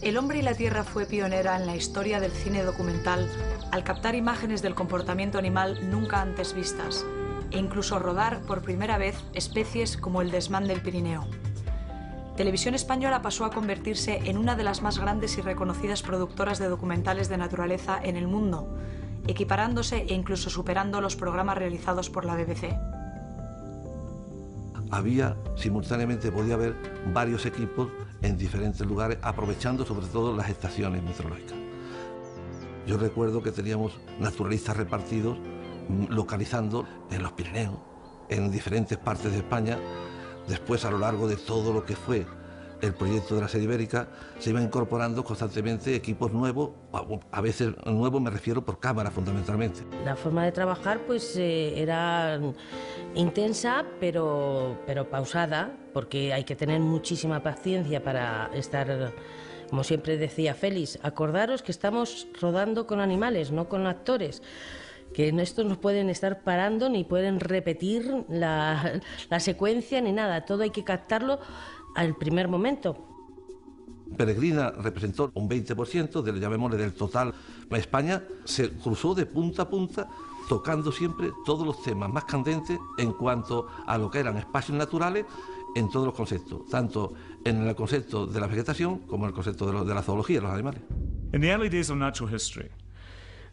El Hombre y la Tierra fue pionera en la historia del cine documental al captar imágenes del comportamiento animal nunca antes vistas e incluso rodar por primera vez especies como el desmán del Pirineo. Televisión Española pasó a convertirse en una de las más grandes y reconocidas productoras de documentales de naturaleza en el mundo, equiparándose e incluso superando los programas realizados por la BBC. Simultáneamente podía haber varios equipos en diferentes lugares, aprovechando sobre todo las estaciones meteorológicas. Yo recuerdo que teníamos naturalistas repartidos, localizando en los Pirineos, en diferentes partes de España. Después, a lo largo de todo lo que fue el proyecto de la serie ibérica, se iban incorporando constantemente equipos nuevos, a veces nuevos me refiero por cámara fundamentalmente. La forma de trabajar pues era intensa pero pausada, porque hay que tener muchísima paciencia para estar, como siempre decía Félix, acordaros que estamos rodando con animales, no con actores, que estos no pueden estar parando ni pueden repetir la secuencia ni nada, todo hay que captarlo al primer momento. Peregrina representó un 20% llamémosle, del total. España se cruzó de punta a punta, tocando siempre todos los temas más candentes en cuanto a lo que eran espacios naturales en todos los conceptos, tanto en el concepto de la vegetación como en el concepto de la zoología, de los animales. In the early days of natural history,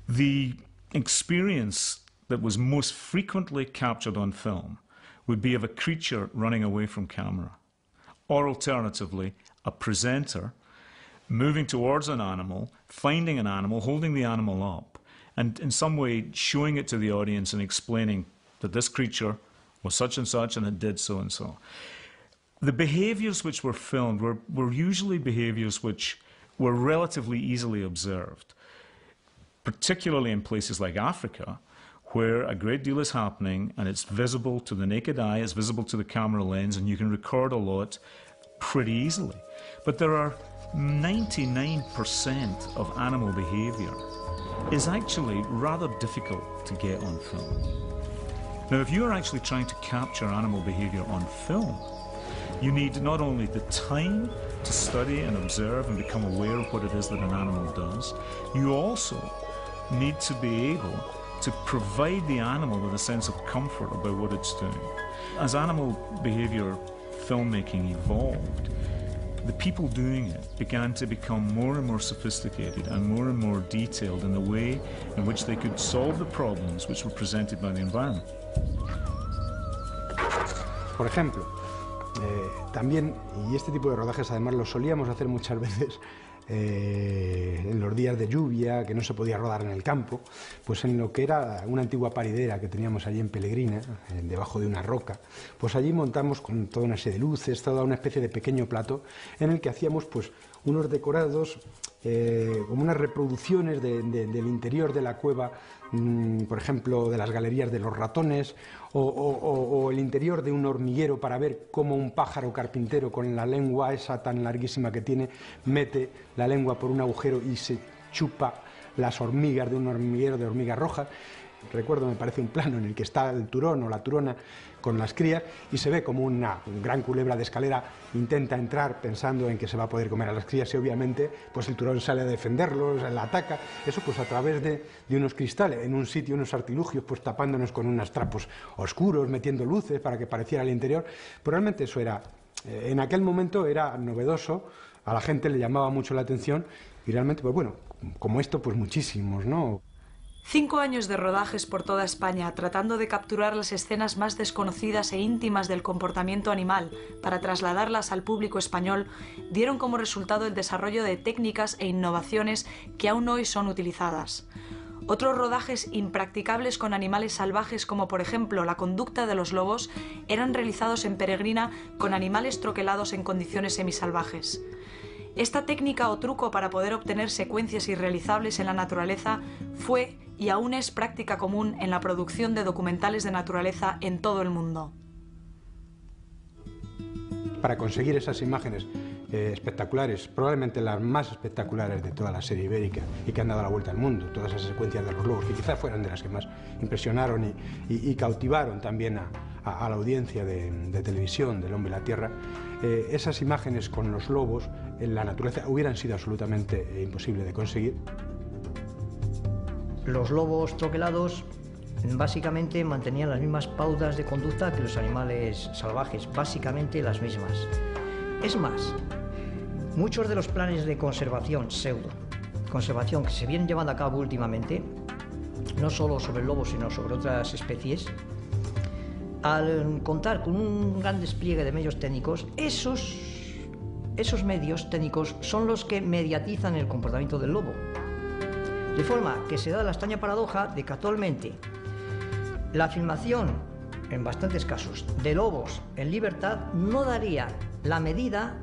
the experience that was most frequently captured on film would be of a creature running away from camera, or alternatively, a presenter moving towards an animal, finding an animal, holding the animal up, and in some way showing it to the audience and explaining that this creature was such and it did so and so. The behaviours which were filmed were usually behaviours which were relatively easily observed, particularly in places like Africa, where a great deal is happening and it's visible to the naked eye, it's visible to the camera lens, and you can record a lot pretty easily. But there are 99% of animal behaviour is actually rather difficult to get on film. Now, if you're actually trying to capture animal behaviour on film, you need not only the time to study and observe and become aware of what it is that an animal does, you also need to be able to provide the animal with a sense of comfort about what it's doing. As animal behaviour filmmaking evolved, the people doing it began to become more and more sophisticated and more detailed in the way in which they could solve the problems which were presented by the environment. Por ejemplo, también, y este tipo de rodajes además lo solíamos hacer muchas veces en los días de lluvia, que no se podía rodar en el campo, pues en lo que era una antigua paridera que teníamos allí en Peregrina, debajo de una roca, pues allí montamos con toda una serie de luces, toda una especie de pequeño plató en el que hacíamos pues unos decorados, como unas reproducciones del interior de la cueva, por ejemplo, de las galerías de los ratones, o el interior de un hormiguero para ver cómo un pájaro carpintero con la lengua esa tan larguísima que tiene, mete la lengua por un agujero y se chupa las hormigas de un hormiguero de hormigas rojas. Recuerdo, me parece un plano en el que está el turón o la turona con las crías y se ve como una gran culebra de escalera intenta entrar pensando en que se va a poder comer a las crías y obviamente pues el turón sale a defenderlos, la ataca, eso pues a través de unos cristales, en un sitio, unos artilugios, pues tapándonos con unos trapos oscuros, metiendo luces para que pareciera el interior. Pero realmente eso era, en aquel momento era novedoso, a la gente le llamaba mucho la atención y realmente, pues bueno, como esto, pues muchísimos, ¿no? 5 años de rodajes por toda España tratando de capturar las escenas más desconocidas e íntimas del comportamiento animal para trasladarlas al público español dieron como resultado el desarrollo de técnicas e innovaciones que aún hoy son utilizadas. Otros rodajes impracticables con animales salvajes, como por ejemplo la conducta de los lobos, eran realizados en Peregrina con animales troquelados en condiciones semisalvajes. Esta técnica o truco para poder obtener secuencias irrealizables en la naturaleza fue y aún es práctica común en la producción de documentales de naturaleza en todo el mundo. Para conseguir esas imágenes espectaculares, probablemente las más espectaculares de toda la serie ibérica y que han dado la vuelta al mundo, todas esas secuencias de los lobos, que quizás fueran de las que más impresionaron y cautivaron también a a la audiencia de televisión del hombre y la tierra, esas imágenes con los lobos en la naturaleza hubieran sido absolutamente imposible de conseguir. Los lobos troquelados básicamente mantenían las mismas pautas de conducta que los animales salvajes, básicamente las mismas. Es más, muchos de los planes de conservación, conservación que se vienen llevando a cabo últimamente, no solo sobre el lobo, sino sobre otras especies, al contar con un gran despliegue de medios técnicos, esos medios técnicos son los que mediatizan el comportamiento del lobo. De forma que se da la extraña paradoja de que actualmente la filmación, en bastantes casos, de lobos en libertad no daría la medida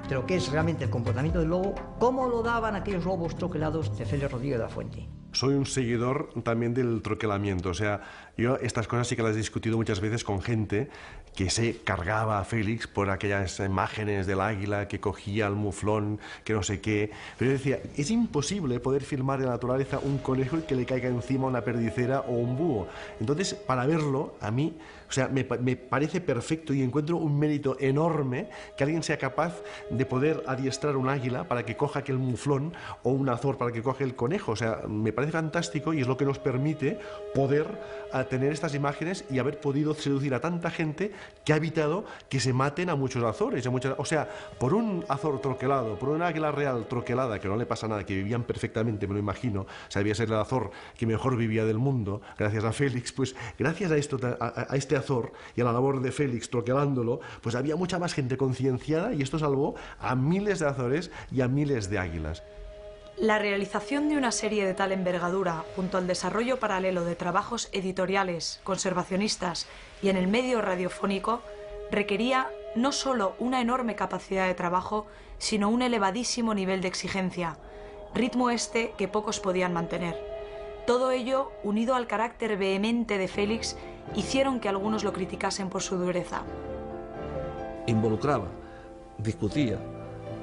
de lo que es realmente el comportamiento del lobo, como lo daban aquellos lobos troquelados de Félix Rodríguez de la Fuente. Soy un seguidor también del troquelamiento, o sea, yo estas cosas sí que las he discutido muchas veces con gente que se cargaba a Félix por aquellas imágenes del águila que cogía el muflón, que no sé qué, pero yo decía, es imposible poder filmar en la naturaleza un conejo y que le caiga encima una perdicera o un búho. Entonces, para verlo, a mí, o sea, me parece perfecto y encuentro un mérito enorme que alguien sea capaz de poder adiestrar un águila para que coja aquel muflón o un azor para que coja el conejo. O sea, me parece fantástico y es lo que nos permite poder tener estas imágenes y haber podido seducir a tanta gente que ha evitado que se maten a muchos azores. O sea, por un azor troquelado, por una águila real troquelada, que no le pasa nada, que vivían perfectamente, me lo imagino, o sea, debía ser el azor que mejor vivía del mundo, gracias a Félix, pues gracias a esto, a este azor y a la labor de Félix troquelándolo, pues había mucha más gente concienciada y esto salvó a miles de azores y a miles de águilas. La realización de una serie de tal envergadura, junto al desarrollo paralelo de trabajos editoriales, conservacionistas y en el medio radiofónico, requería no solo una enorme capacidad de trabajo, sino un elevadísimo nivel de exigencia, ritmo este que pocos podían mantener. Todo ello, unido al carácter vehemente de Félix, hicieron que algunos lo criticasen por su dureza. Involucraba, discutía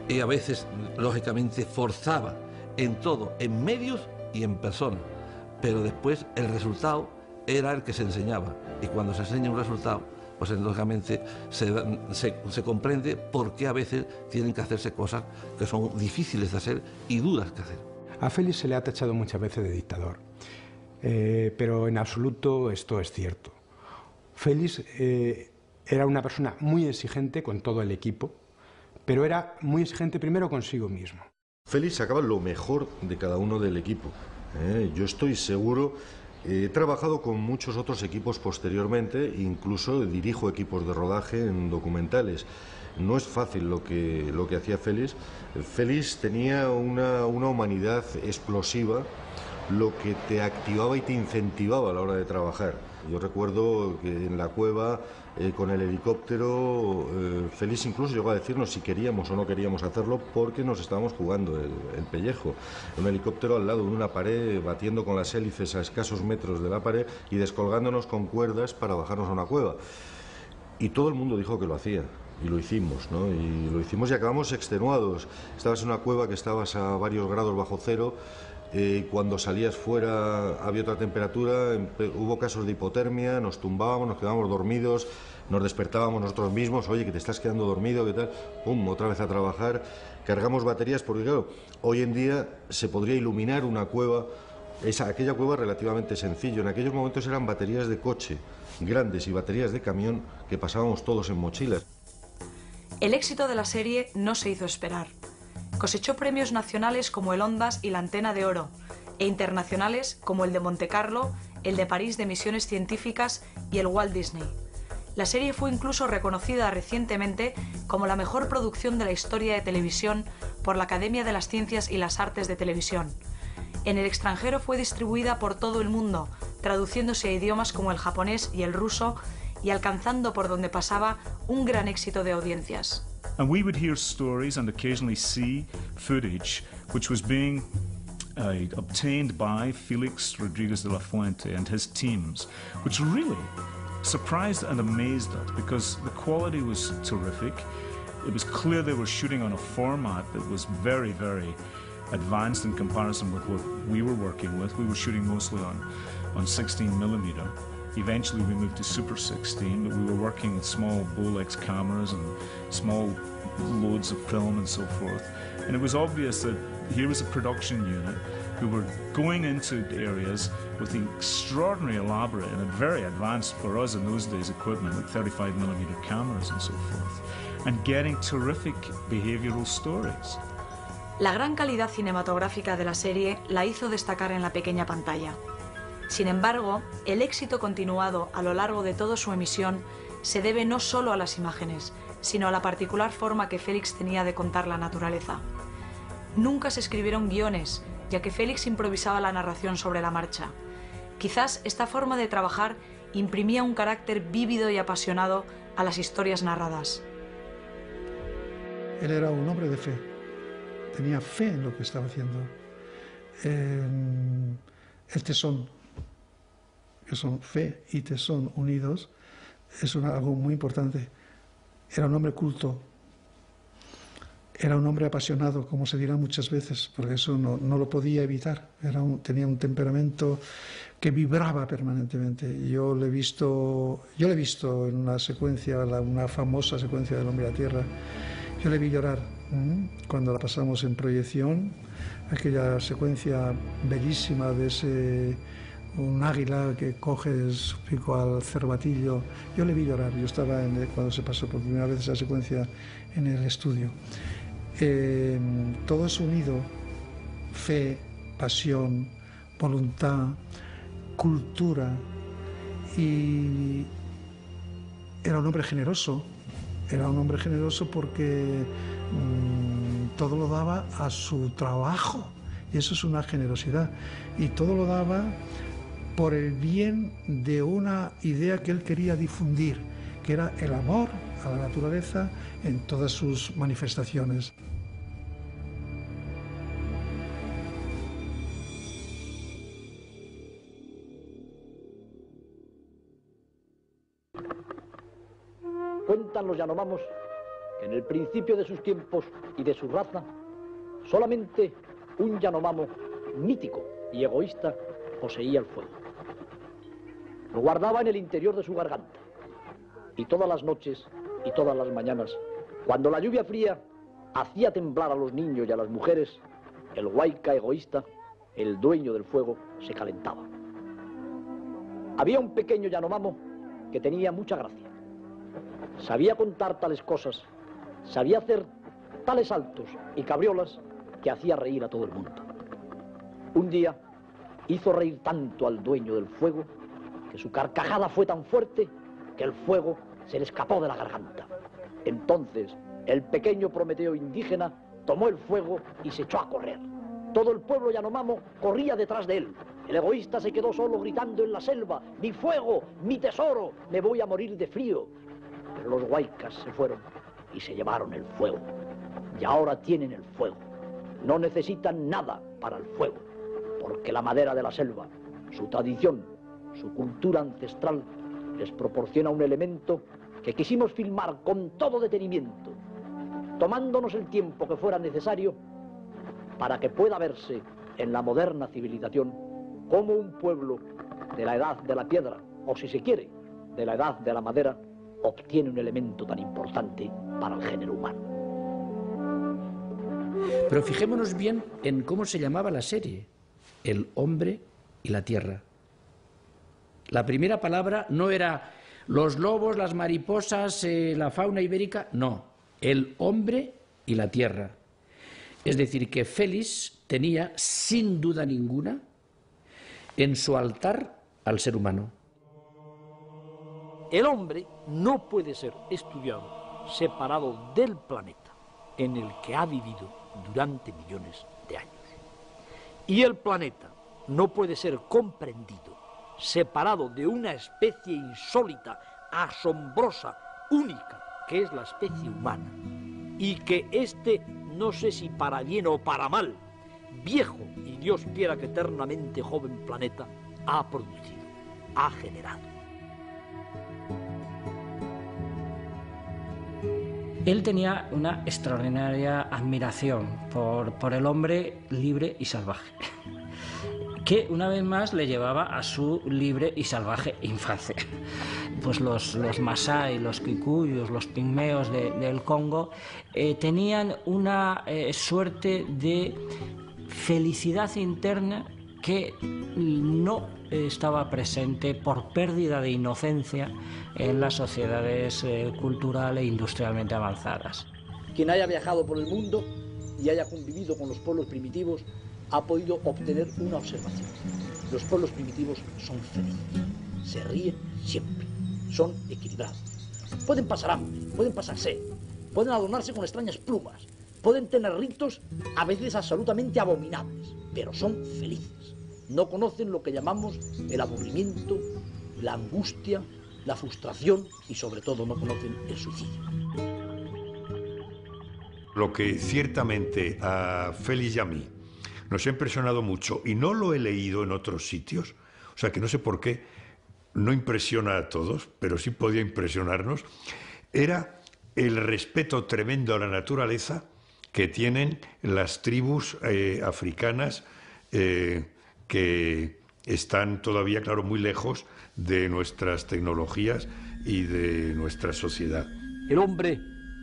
y a veces, lógicamente, forzaba en todo, en medios y en personas, pero después el resultado era el que se enseñaba, y cuando se enseña un resultado, pues lógicamente se comprende por qué a veces tienen que hacerse cosas que son difíciles de hacer y duras que hacer. A Félix se le ha tachado muchas veces de dictador, pero en absoluto esto es cierto. Félix era una persona muy exigente con todo el equipo, pero era muy exigente primero consigo mismo. Félix sacaba lo mejor de cada uno del equipo. Yo estoy seguro, he trabajado con muchos otros equipos posteriormente, incluso dirijo equipos de rodaje en documentales. No es fácil lo que hacía Félix. Félix tenía una humanidad explosiva, lo que te activaba y te incentivaba a la hora de trabajar. Yo recuerdo que en la cueva, con el helicóptero, Félix incluso llegó a decirnos si queríamos o no queríamos hacerlo porque nos estábamos jugando el pellejo. Un helicóptero al lado de una pared, batiendo con las hélices a escasos metros de la pared y descolgándonos con cuerdas para bajarnos a una cueva. Y todo el mundo dijo que lo hacía. Y lo hicimos, ¿no? Y lo hicimos y acabamos extenuados. Estabas en una cueva que estabas a varios grados bajo cero. Cuando salías fuera había otra temperatura, hubo casos de hipotermia, nos tumbábamos, nos quedábamos dormidos, nos despertábamos nosotros mismos, oye, que te estás quedando dormido, ¿qué tal? Pum, otra vez a trabajar, cargamos baterías, porque claro, hoy en día se podría iluminar una cueva, aquella cueva relativamente sencillo, en aquellos momentos eran baterías de coche grandes y baterías de camión que pasábamos todos en mochilas. El éxito de la serie no se hizo esperar. Cosechó premios nacionales como el Ondas y la Antena de Oro, e internacionales como el de Montecarlo, el de París de Misiones Científicas y el Walt Disney. La serie fue incluso reconocida recientemente como la mejor producción de la historia de televisión por la Academia de las Ciencias y las Artes de Televisión. En el extranjero fue distribuida por todo el mundo, traduciéndose a idiomas como el japonés y el ruso, y alcanzando por donde pasaba un gran éxito de audiencias. And we would hear stories and occasionally see footage which was being obtained by Félix Rodríguez de la Fuente and his teams, which really surprised and amazed us because the quality was terrific. It was clear they were shooting on a format that was very, very advanced in comparison with what we were working with. We were shooting mostly on 16mm. Eventually we moved to Super 16, but we were working with small Bolex cameras and small loads of film and so forth. And it was obvious that here was a production unit who were going into areas with the extraordinary elaborate and very advanced for us in those days equipment, like 35mm cameras and so forth, and getting terrific behavioral stories. La gran calidad cinematográfica de la serie la hizo destacar en la pequeña pantalla. Sin embargo, el éxito continuado a lo largo de toda su emisión se debe no solo a las imágenes, sino a la particular forma que Félix tenía de contar la naturaleza. Nunca se escribieron guiones, ya que Félix improvisaba la narración sobre la marcha. Quizás esta forma de trabajar imprimía un carácter vívido y apasionado a las historias narradas. Él era un hombre de fe, tenía fe en lo que estaba haciendo. El tesón, que son fe y tesón unidos, es algo muy importante. Era un hombre culto, era un hombre apasionado, como se dirá muchas veces, porque eso no lo podía evitar. Tenía un temperamento que vibraba permanentemente. Yo le he visto en una secuencia, una famosa secuencia del Hombre a la Tierra. Yo le vi llorar cuando la pasamos en proyección, aquella secuencia bellísima de un águila que coge su pico al cervatillo. Yo le vi llorar, yo estaba cuando se pasó por primera vez esa secuencia en el estudio. Todo es unido: fe, pasión, voluntad, cultura, y era un hombre generoso. Era un hombre generoso porque todo lo daba a su trabajo, y eso es una generosidad, y todo lo daba por el bien de una idea que él quería difundir, que era el amor a la naturaleza en todas sus manifestaciones. Cuentan los Yanomamos que en el principio de sus tiempos y de su raza, solamente un Yanomamo mítico y egoísta poseía el fuego. Lo guardaba en el interior de su garganta, y todas las noches y todas las mañanas, cuando la lluvia fría hacía temblar a los niños y a las mujeres, el Huayca egoísta, el dueño del fuego, se calentaba. Había un pequeño Yanomamo que tenía mucha gracia. Sabía contar tales cosas, sabía hacer tales saltos y cabriolas que hacía reír a todo el mundo. Un día hizo reír tanto al dueño del fuego que su carcajada fue tan fuerte que el fuego se le escapó de la garganta. Entonces el pequeño Prometeo indígena tomó el fuego y se echó a correr. Todo el pueblo Yanomamo corría detrás de él. El egoísta se quedó solo gritando en la selva: ¡mi fuego, mi tesoro, me voy a morir de frío! Pero los Huaycas se fueron y se llevaron el fuego. Y ahora tienen el fuego. No necesitan nada para el fuego, porque la madera de la selva, su tradición, su cultura ancestral, les proporciona un elemento que quisimos filmar con todo detenimiento, tomándonos el tiempo que fuera necesario para que pueda verse en la moderna civilización como un pueblo de la edad de la piedra, o si se quiere, de la edad de la madera, obtiene un elemento tan importante para el género humano. Pero fijémonos bien en cómo se llamaba la serie: El hombre y la tierra. La primera palabra no era los lobos, las mariposas, la fauna ibérica, no, el hombre y la tierra. Es decir, que Félix tenía, sin duda ninguna, en su altar al ser humano. El hombre no puede ser estudiado separado del planeta en el que ha vivido durante millones de años. Y el planeta no puede ser comprendido separado de una especie insólita, asombrosa, única, que es la especie humana, y que no sé si para bien o para mal, viejo y Dios quiera que eternamente joven planeta, ha producido, ha generado. Él tenía una extraordinaria admiración por el hombre libre y salvaje, que una vez más le llevaba a su libre y salvaje infancia. Pues los masái, los kikuyos, los pigmeos del Congo tenían una suerte de felicidad interna que no estaba presente por pérdida de inocencia en las sociedades cultural e industrialmente avanzadas. Quien haya viajado por el mundo y haya convivido con los pueblos primitivos ha podido obtener una observación. Los pueblos primitivos son felices, se ríen siempre, son equilibrados. Pueden pasar hambre, pueden pasar sed, pueden adornarse con extrañas plumas, pueden tener ritos a veces absolutamente abominables, pero son felices. No conocen lo que llamamos el aburrimiento, la angustia, la frustración y sobre todo no conocen el suicidio. Lo que ciertamente a Félix y a mí nos ha impresionado mucho, y no lo he leído en otros sitios, o sea que no sé por qué no impresiona a todos, pero sí podía impresionarnos, era el respeto tremendo a la naturaleza que tienen las tribus africanas que están todavía, claro, muy lejos de nuestras tecnologías y de nuestra sociedad. El hombre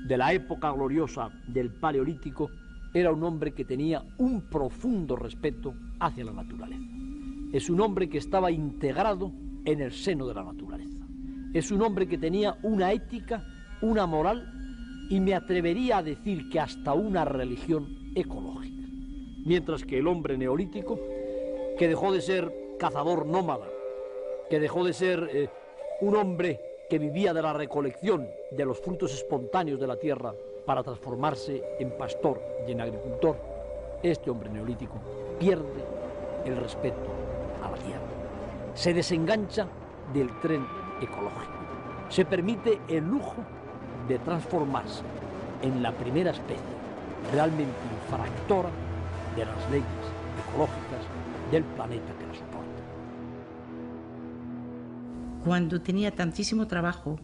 de la época gloriosa del Paleolítico era un hombre que tenía un profundo respeto hacia la naturaleza. Es un hombre que estaba integrado en el seno de la naturaleza. Es un hombre que tenía una ética, una moral y me atrevería a decir que hasta una religión ecológica. Mientras que el hombre neolítico, que dejó de ser cazador nómada, que dejó de ser un hombre que vivía de la recolección de los frutos espontáneos de la tierra para transformarse en pastor y en agricultor, este hombre neolítico pierde el respeto a la tierra. Se desengancha del tren ecológico. Se permite el lujo de transformarse en la primera especie realmente infractora de las leyes ecológicas del planeta que la soporta. Cuando tenía tantísimo trabajo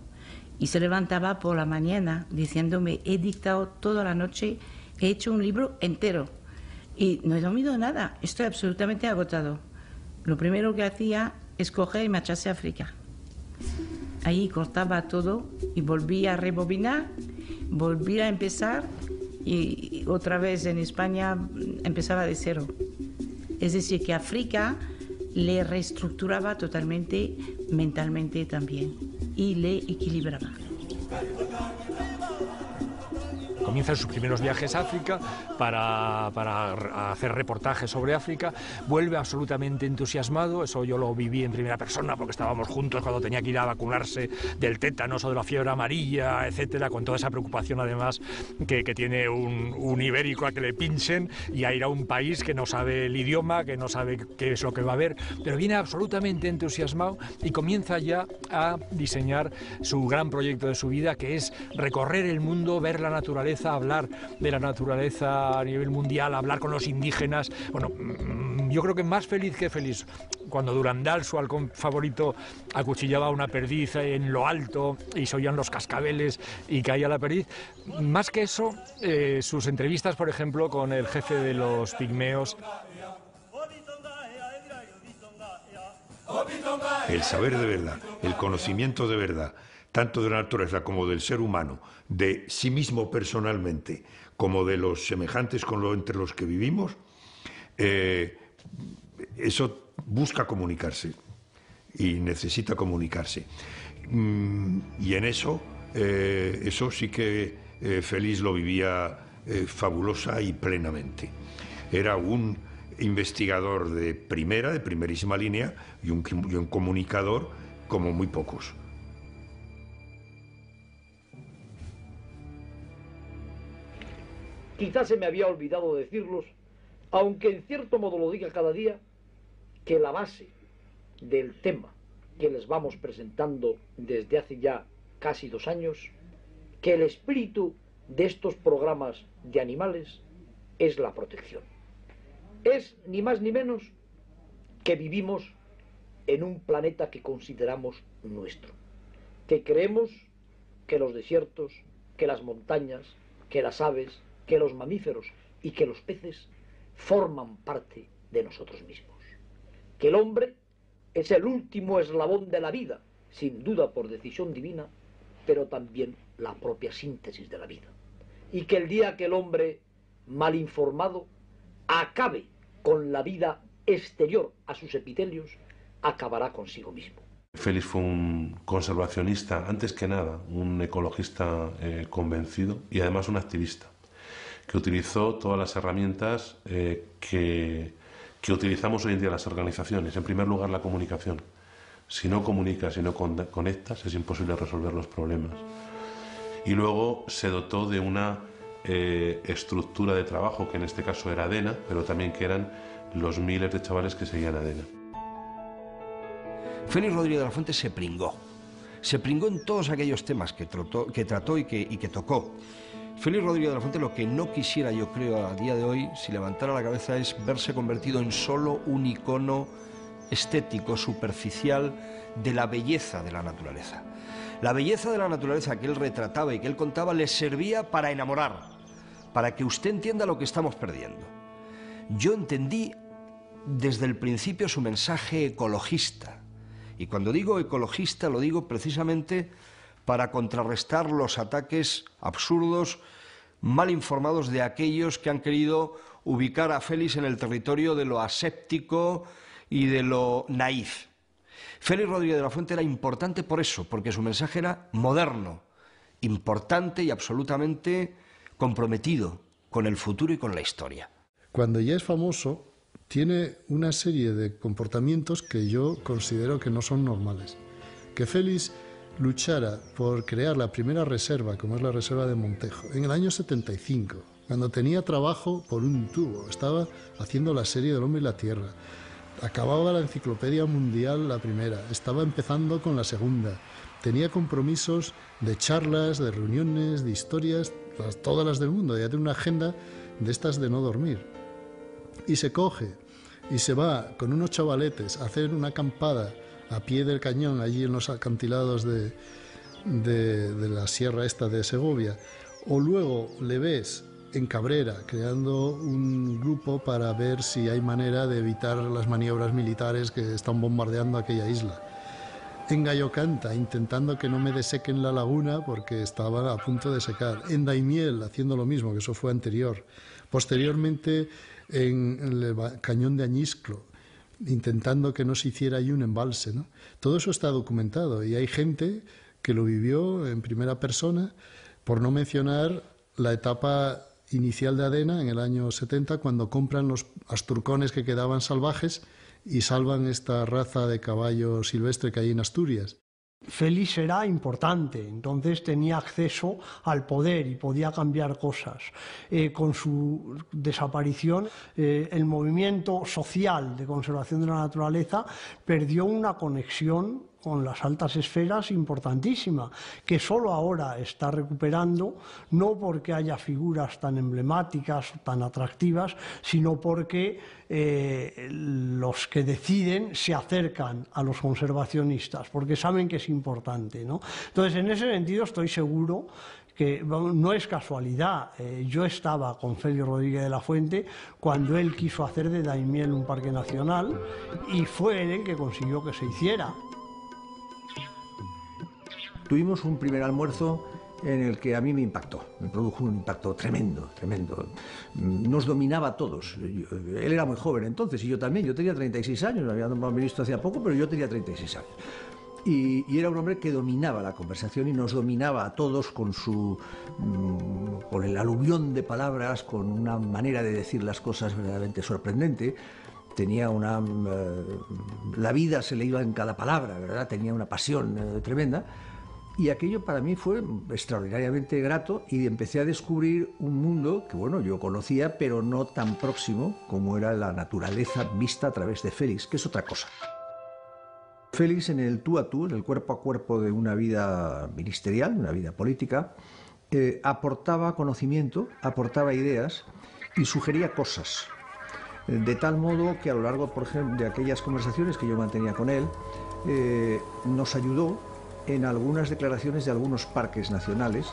y se levantaba por la mañana diciéndome, he dictado toda la noche, he hecho un libro entero y no he dormido nada, estoy absolutamente agotado. Lo primero que hacía es coger y marcharse a África. Ahí cortaba todo y volvía a rebobinar, volvía a empezar y otra vez en España empezaba de cero. Es decir, que África le reestructuraba totalmente mentalmente también y le equilibraba. Comienza en sus primeros viajes a África para hacer reportajes sobre África, vuelve absolutamente entusiasmado, eso yo lo viví en primera persona porque estábamos juntos cuando tenía que ir a vacunarse del tétanos o de la fiebre amarilla, etcétera, con toda esa preocupación además que tiene un ibérico a que le pinchen y a ir a un país que no sabe el idioma, que no sabe qué es lo que va a haber, pero viene absolutamente entusiasmado y comienza ya a diseñar su gran proyecto de su vida, que es recorrer el mundo, ver la naturaleza, hablar de la naturaleza a nivel mundial, hablar con los indígenas. Bueno, yo creo que más feliz que feliz. Cuando Durandal, su halcón favorito, acuchillaba a una perdiz en lo alto y se oían los cascabeles y caía la perdiz. Más que eso, sus entrevistas, por ejemplo, con el jefe de los pigmeos. El saber de verdad, el conocimiento de verdad, tanto de la naturaleza como del ser humano, de sí mismo personalmente, como de los semejantes entre los que vivimos, eso busca comunicarse y necesita comunicarse. Y en eso sí que Félix lo vivía fabulosa y plenamente. Era un investigador de primerísima línea y un comunicador como muy pocos. Quizás se me había olvidado decirlos, aunque en cierto modo lo diga cada día, que la base del tema que les vamos presentando desde hace ya casi 2 años, que el espíritu de estos programas de animales es la protección. Es ni más ni menos que vivimos en un planeta que consideramos nuestro, que creemos que los desiertos, que las montañas, que las aves, que los mamíferos y que los peces forman parte de nosotros mismos. que el hombre es el último eslabón de la vida, sin duda por decisión divina, pero también la propia síntesis de la vida. Y que el día que el hombre, mal informado, acabe con la vida exterior a sus epitelios, acabará consigo mismo. Félix fue un conservacionista, antes que nada, un ecologista convencido y además un activista, que utilizó todas las herramientas que utilizamos hoy en día las organizaciones. En primer lugar, la comunicación. Si no comunicas, si no conectas, es imposible resolver los problemas. Y luego se dotó de una estructura de trabajo, que en este caso era ADENA, pero también que eran los miles de chavales que seguían ADENA. Félix Rodríguez de la Fuente se pringó en todos aquellos temas que trató y que tocó. Félix Rodríguez de la Fuente, lo que no quisiera, yo creo, a día de hoy, si levantara la cabeza, es verse convertido en solo un icono estético, superficial, de la belleza de la naturaleza. La belleza de la naturaleza que él retrataba y que él contaba le servía para enamorar, para que usted entienda lo que estamos perdiendo. Yo entendí desde el principio su mensaje ecologista. Y cuando digo ecologista lo digo precisamente para contrarrestar los ataques absurdos, mal informados de aquellos que han querido ubicar a Félix en el territorio de lo aséptico y de lo naif. Félix Rodríguez de la Fuente era importante por eso, porque su mensaje era moderno, importante y absolutamente comprometido con el futuro y con la historia. Cuando ya es famoso, tiene una serie de comportamientos que yo considero que no son normales. Que Félix luchara por crear la primera reserva, como es la reserva de Montejo, en el año 75, cuando tenía trabajo por un tubo, estaba haciendo la serie del hombre y la tierra, acababa la enciclopedia mundial, la primera, estaba empezando con la segunda, tenía compromisos de charlas, de reuniones, de historias, todas las del mundo, ya tiene una agenda de estas de no dormir. Y se coge y se va con unos chavaletes a hacer una acampada a pie del cañón, allí en los acantilados de la sierra esta de Segovia, o luego le ves en Cabrera creando un grupo para ver si hay manera de evitar las maniobras militares que están bombardeando aquella isla. En Gallocanta, intentando que no me desequen la laguna porque estaba a punto de secar. En Daimiel, haciendo lo mismo, que eso fue anterior. Posteriormente, en el cañón de Añisclo, intentando que no se hiciera ahí un embalse, ¿no? Todo eso está documentado y hay gente que lo vivió en primera persona, por no mencionar la etapa inicial de ADENA en el año 70, cuando compran los asturcones que quedaban salvajes y salvan esta raza de caballo silvestre que hay en Asturias. Félix era importante, entonces tenía acceso al poder y podía cambiar cosas. Con su desaparición, el movimiento social de conservación de la naturaleza perdió una conexión con las altas esferas importantísima, que solo ahora está recuperando, no porque haya figuras tan emblemáticas, tan atractivas, sino porque los que deciden se acercan a los conservacionistas, porque saben que es importante, ¿no? Entonces, en ese sentido estoy seguro que no es casualidad. Yo estaba con Félix Rodríguez de la Fuente cuando él quiso hacer de Daimiel un parque nacional y fue él el que consiguió que se hiciera. Tuvimos un primer almuerzo en el que a mí me impactó, me produjo un impacto tremendo, tremendo. Nos dominaba a todos. Él era muy joven entonces y yo también, yo tenía 36 años, me había nombrado ministro hacía poco, pero yo tenía 36 años. Y era un hombre que dominaba la conversación y nos dominaba a todos con el aluvión de palabras, con una manera de decir las cosas verdaderamente sorprendente. Tenía la vida se le iba en cada palabra, ¿verdad? Tenía una pasión tremenda. Y aquello para mí fue extraordinariamente grato y empecé a descubrir un mundo que, bueno, yo conocía, pero no tan próximo como era la naturaleza vista a través de Félix, que es otra cosa. Félix, en el tú a tú, en el cuerpo a cuerpo de una vida ministerial, una vida política, aportaba conocimiento, aportaba ideas y sugería cosas. De tal modo que a lo largo, por ejemplo, de aquellas conversaciones que yo mantenía con él, nos ayudó en algunas declaraciones de algunos parques nacionales.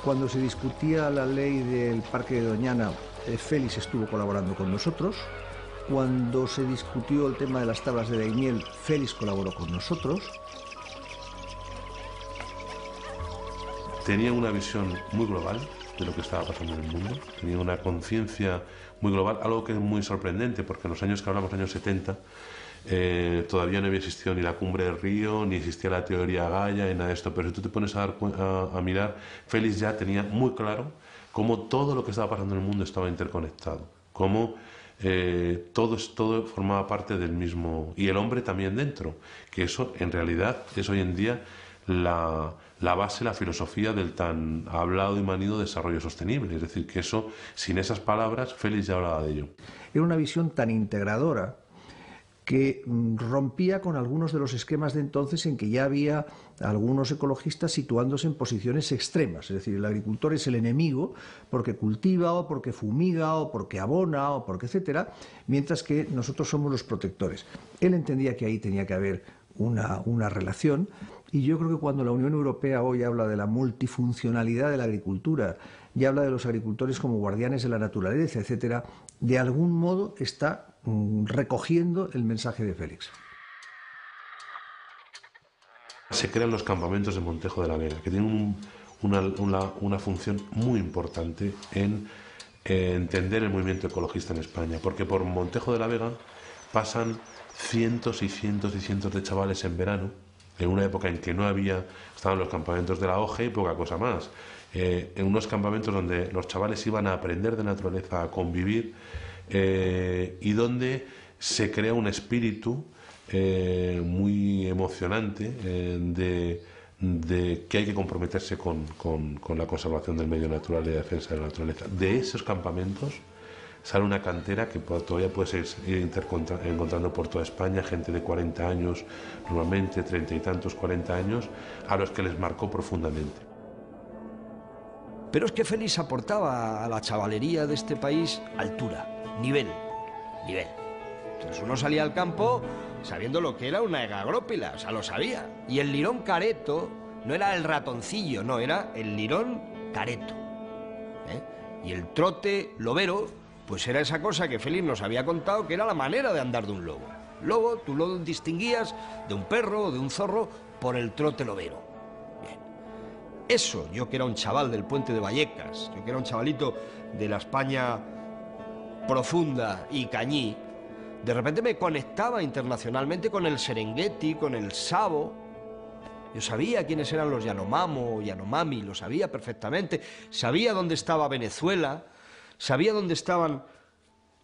Cuando se discutía la ley del Parque de Doñana, Félix estuvo colaborando con nosotros. cuando se discutió el tema de las tablas de Daimiel, Félix colaboró con nosotros. Tenía una visión muy global de lo que estaba pasando en el mundo, tenía una conciencia muy global, algo que es muy sorprendente, porque en los años que hablamos, años 70, todavía no había existido ni la cumbre de Río, ni existía la teoría Gaia, ni nada de esto, pero si tú te pones a mirar, Félix ya tenía muy claro cómo todo lo que estaba pasando en el mundo estaba interconectado, cómo todo formaba parte del mismo, y el hombre también dentro, que eso en realidad es hoy en día la base, la filosofía del tan hablado y manido desarrollo sostenible. Es decir, que eso, sin esas palabras, Félix ya hablaba de ello. Era una visión tan integradora que rompía con algunos de los esquemas de entonces en que ya había algunos ecologistas situándose en posiciones extremas. Es decir, el agricultor es el enemigo porque cultiva o porque fumiga o porque abona o porque etcétera, mientras que nosotros somos los protectores. Él entendía que ahí tenía que haber una relación, y yo creo que cuando la Unión Europea hoy habla de la multifuncionalidad de la agricultura y habla de los agricultores como guardianes de la naturaleza, etcétera, de algún modo está recogiendo el mensaje de Félix. Se crean los campamentos de Montejo de la Vega, que tienen una función muy importante en entender el movimiento ecologista en España, porque por Montejo de la Vega pasan cientos y cientos y cientos de chavales en verano, en una época en que no había, estaban los campamentos de la OGE y poca cosa más, en unos campamentos donde los chavales iban a aprender de naturaleza, a convivir, y donde se crea un espíritu muy emocionante de que hay que comprometerse con la conservación del medio natural y la defensa de la naturaleza. De esos campamentos sale una cantera que todavía puedes ir encontrando por toda España, gente de 40 años, normalmente 30 y tantos, 40 años, a los que les marcó profundamente. Pero es que Félix aportaba a la chavalería de este país altura, nivel. Entonces uno salía al campo sabiendo lo que era una egagrópila, o sea, lo sabía. Y el lirón careto no era el ratoncillo, no, era el lirón careto. Y el trote lobero, pues era esa cosa que Félix nos había contado, que era la manera de andar de un lobo. Lobo, tú lo distinguías de un perro o de un zorro por el trote lobero. Bien. Eso, yo que era un chaval del puente de Vallecas, yo que era un chavalito de la España profunda y cañí, de repente me conectaba internacionalmente con el Serengeti, con el Savo. Yo sabía quiénes eran los Yanomamo, Yanomami, lo sabía perfectamente. Sabía dónde estaba Venezuela, sabía dónde estaban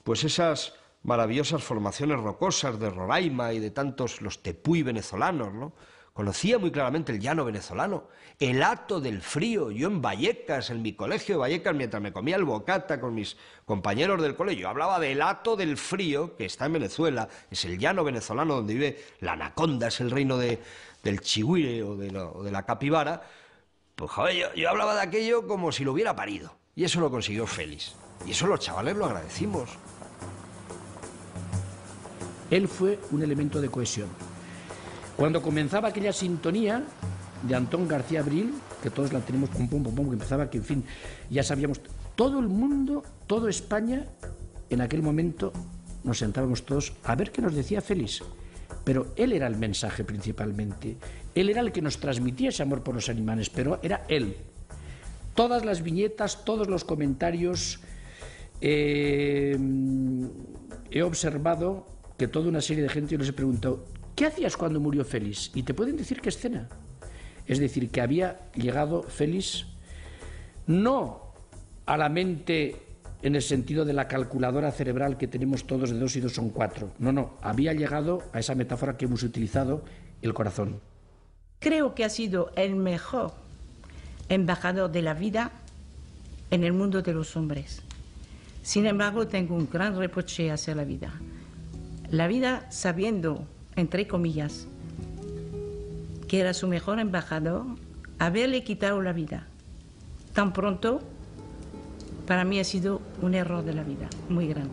pues esas maravillosas formaciones rocosas de Roraima y de tantos los tepuy venezolanos, ¿no? Conocía muy claramente el llano venezolano, el hato del frío. Yo en Vallecas, en mi colegio de Vallecas, mientras me comía el bocata con mis compañeros del colegio, yo hablaba del hato del frío, que está en Venezuela, es el llano venezolano donde vive la anaconda, es el reino del chihuire o de la capibara. Pues joder, yo hablaba de aquello como si lo hubiera parido. Y eso lo consiguió Félix. Y eso los chavales lo agradecimos. Él fue un elemento de cohesión. Cuando comenzaba aquella sintonía de Antón García Abril, que todos la tenemos pum pum pum pum, que empezaba, que en fin, ya sabíamos, todo el mundo, toda España, en aquel momento nos sentábamos todos a ver qué nos decía Félix. Pero él era el mensaje principalmente. Él era el que nos transmitía ese amor por los animales, pero era él. Todas las viñetas, todos los comentarios, he observado que toda una serie de gente, yo les he preguntado, ¿qué hacías cuando murió Félix? Y te pueden decir qué escena. Es decir, que había llegado Félix no a la mente en el sentido de la calculadora cerebral que tenemos todos de 2 y 2 son 4. No, había llegado a esa metáfora que hemos utilizado, el corazón. Creo que ha sido el mejor embajador de la vida en el mundo de los hombres. Sin embargo, tengo un gran reproche hacia la vida. La vida sabiendo, entre comillas, que era su mejor embajador, haberle quitado la vida tan pronto, para mí ha sido un error de la vida muy grande.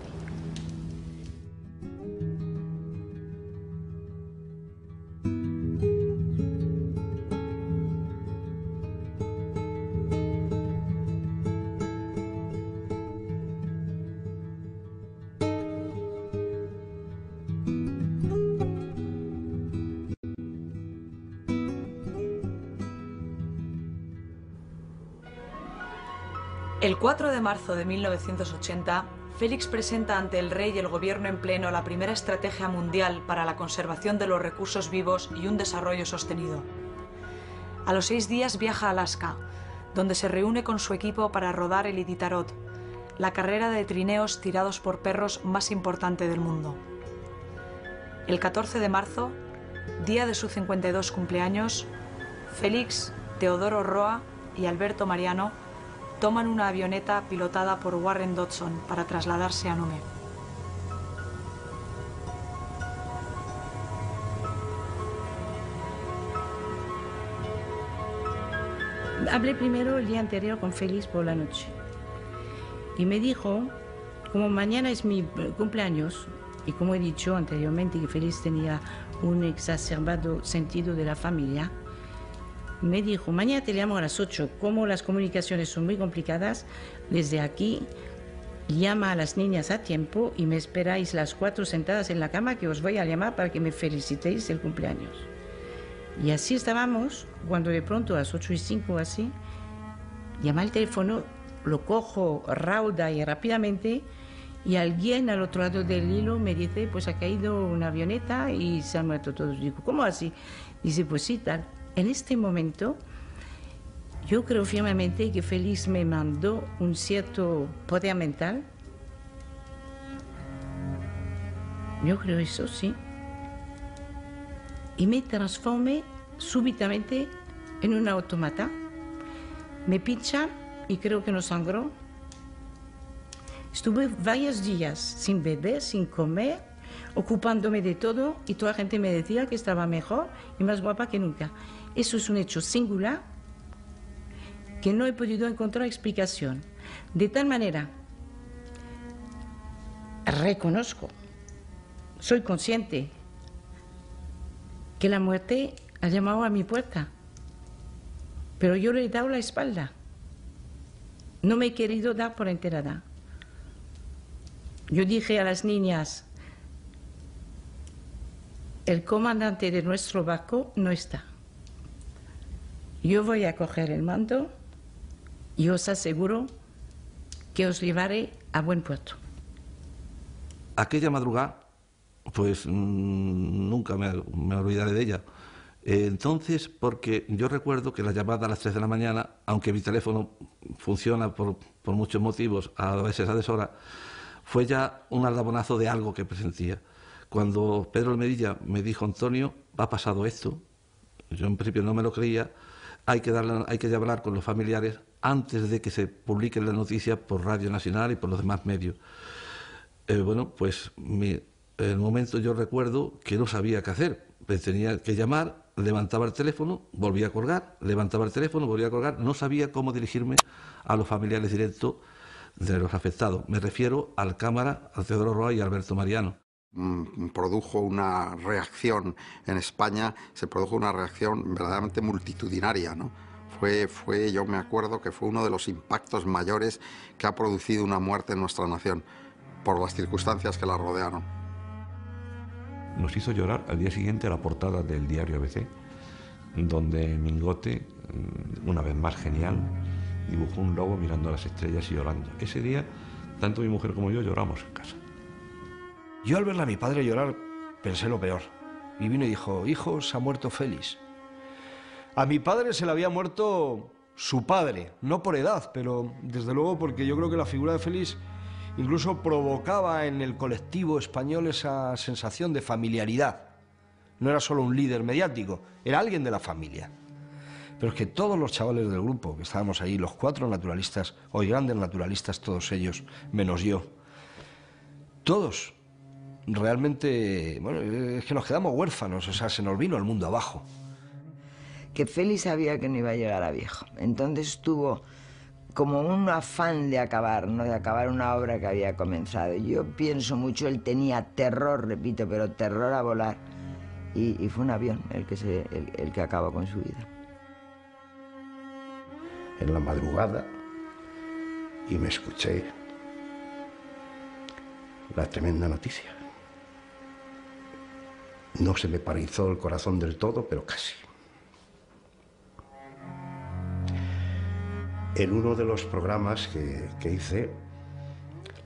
El 4 de marzo de 1980, Félix presenta ante el rey y el gobierno en pleno la primera estrategia mundial para la conservación de los recursos vivos y un desarrollo sostenido. A los 6 días viaja a Alaska, donde se reúne con su equipo para rodar el Iditarod, la carrera de trineos tirados por perros más importante del mundo. El 14 de marzo, día de su 52 cumpleaños, Félix, Teodoro Roa y Alberto Mariano toman una avioneta pilotada por Warren Dodson para trasladarse a Nome. Hablé primero el día anterior con Félix por la noche y me dijo, como mañana es mi cumpleaños y como he dicho anteriormente que Félix tenía un exacerbado sentido de la familia, me dijo, mañana te llamo a las 8, como las comunicaciones son muy complicadas, desde aquí llama a las niñas a tiempo y me esperáis las 4 sentadas en la cama que os voy a llamar para que me felicitéis el cumpleaños. Y así estábamos, cuando de pronto a las 8:05 así, llama el teléfono, lo cojo rauda y rápidamente y alguien al otro lado del hilo me dice, pues ha caído una avioneta y se han muerto todos. Digo, ¿cómo así? Dice, pues sí, tal. En este momento, yo creo firmemente que Félix me mandó un cierto poder mental. Yo creo eso, sí. Y me transformé súbitamente en un autómata. Me pincha y creo que no sangró. Estuve varios días sin beber, sin comer, ocupándome de todo y toda la gente me decía que estaba mejor y más guapa que nunca. Eso es un hecho singular que no he podido encontrar explicación. De tal manera, reconozco, soy consciente que la muerte ha llamado a mi puerta, pero yo le he dado la espalda. No me he querido dar por enterada. Yo dije a las niñas, el comandante de nuestro barco no está. Yo voy a coger el mando y os aseguro que os llevaré a buen puerto. Aquella madrugada, pues nunca me olvidaré de ella. Entonces, porque yo recuerdo que la llamada a las 3 de la mañana, aunque mi teléfono funciona por muchos motivos, a veces a deshora, fue ya un aldabonazo de algo que presentía. Cuando Pedro Almedilla me dijo, Antonio, ha pasado esto, yo en principio no me lo creía, hay que hablar con los familiares antes de que se publiquen las noticias por Radio Nacional y por los demás medios. Bueno, pues en el momento yo recuerdo que no sabía qué hacer, tenía que llamar, levantaba el teléfono, volvía a colgar, levantaba el teléfono, volvía a colgar, no sabía cómo dirigirme a los familiares directos de los afectados. Me refiero al cámara, al Teodoro Roa y a Alberto Mariano. Produjo una reacción en España, se produjo una reacción verdaderamente multitudinaria, ¿no? Yo me acuerdo que fue uno de los impactos mayores que ha producido una muerte en nuestra nación, por las circunstancias que la rodearon. Nos hizo llorar al día siguiente la portada del diario ABC, donde Mingote, una vez más genial, dibujó un lobo mirando a las estrellas y llorando. Ese día, tanto mi mujer como yo lloramos en casa. Yo al verle a mi padre llorar pensé lo peor. Y vino y dijo, hijo, se ha muerto Félix. A mi padre se le había muerto su padre, no por edad, pero desde luego porque yo creo que la figura de Félix incluso provocaba en el colectivo español esa sensación de familiaridad. No era solo un líder mediático, era alguien de la familia. Pero es que todos los chavales del grupo que estábamos ahí, los 4 naturalistas, hoy grandes naturalistas todos ellos, menos yo, todos realmente, bueno, es que nos quedamos huérfanos, o sea, se nos vino el mundo abajo. Que Félix sabía que no iba a llegar a viejo, entonces tuvo como un afán de acabar, ¿no? De acabar una obra que había comenzado. Yo pienso mucho, él tenía terror, repito, pero terror a volar, y fue un avión el que acabó con su vida. En la madrugada, y me escuché la tremenda noticia. No se me paralizó el corazón del todo, pero casi. en uno de los programas que hice,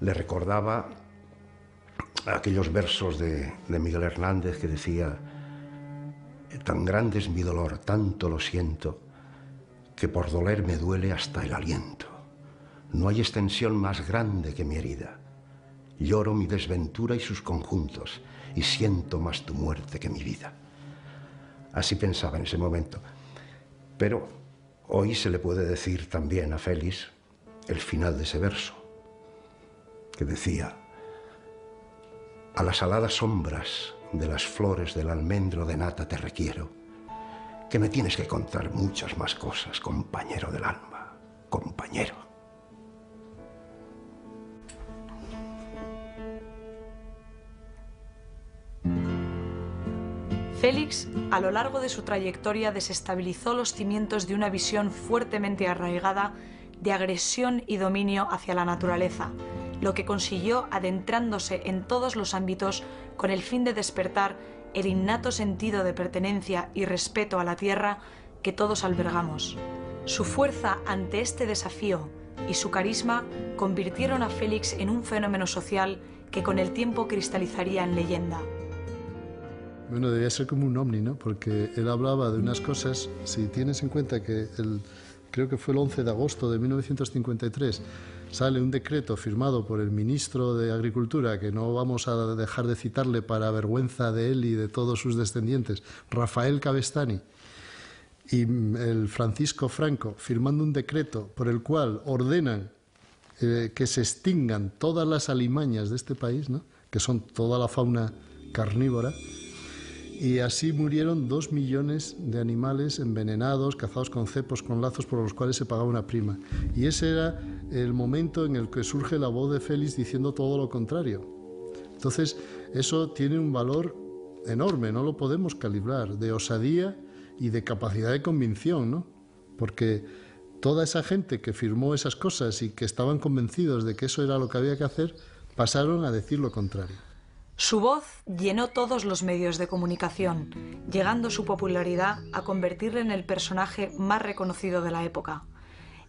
le recordaba aquellos versos de Miguel Hernández que decía: tan grande es mi dolor, tanto lo siento, que por doler me duele hasta el aliento. No hay extensión más grande que mi herida. Lloro mi desventura y sus conjuntos, y siento más tu muerte que mi vida. Así pensaba en ese momento. Pero hoy se le puede decir también a Félix el final de ese verso, que decía: a las aladas sombras de las flores del almendro de nata te requiero, que me tienes que contar muchas más cosas, compañero del alma, compañero. Félix, a lo largo de su trayectoria, desestabilizó los cimientos de una visión fuertemente arraigada de agresión y dominio hacia la naturaleza, lo que consiguió adentrándose en todos los ámbitos con el fin de despertar el innato sentido de pertenencia y respeto a la tierra que todos albergamos. Su fuerza ante este desafío y su carisma convirtieron a Félix en un fenómeno social que con el tiempo cristalizaría en leyenda. Bueno, debía ser como un ovni, ¿no? Porque él hablaba de unas cosas, si tienes en cuenta que creo que fue el 11 de agosto de 1953, sale un decreto firmado por el ministro de Agricultura, que no vamos a dejar de citarle para vergüenza de él y de todos sus descendientes, Rafael Cabestany, y el Francisco Franco, firmando un decreto por el cual ordenan que se extingan todas las alimañas de este país, ¿no? Que son toda la fauna carnívora. Y así murieron 2 millones de animales envenenados, cazados con cepos, con lazos, por los cuales se pagaba una prima. Y ese era el momento en el que surge la voz de Félix diciendo todo lo contrario. Entonces, eso tiene un valor enorme, no lo podemos calibrar, de osadía y de capacidad de convicción, ¿no? Porque toda esa gente que firmó esas cosas y que estaban convencidos de que eso era lo que había que hacer, pasaron a decir lo contrario. Su voz llenó todos los medios de comunicación, llegando su popularidad a convertirle en el personaje más reconocido de la época.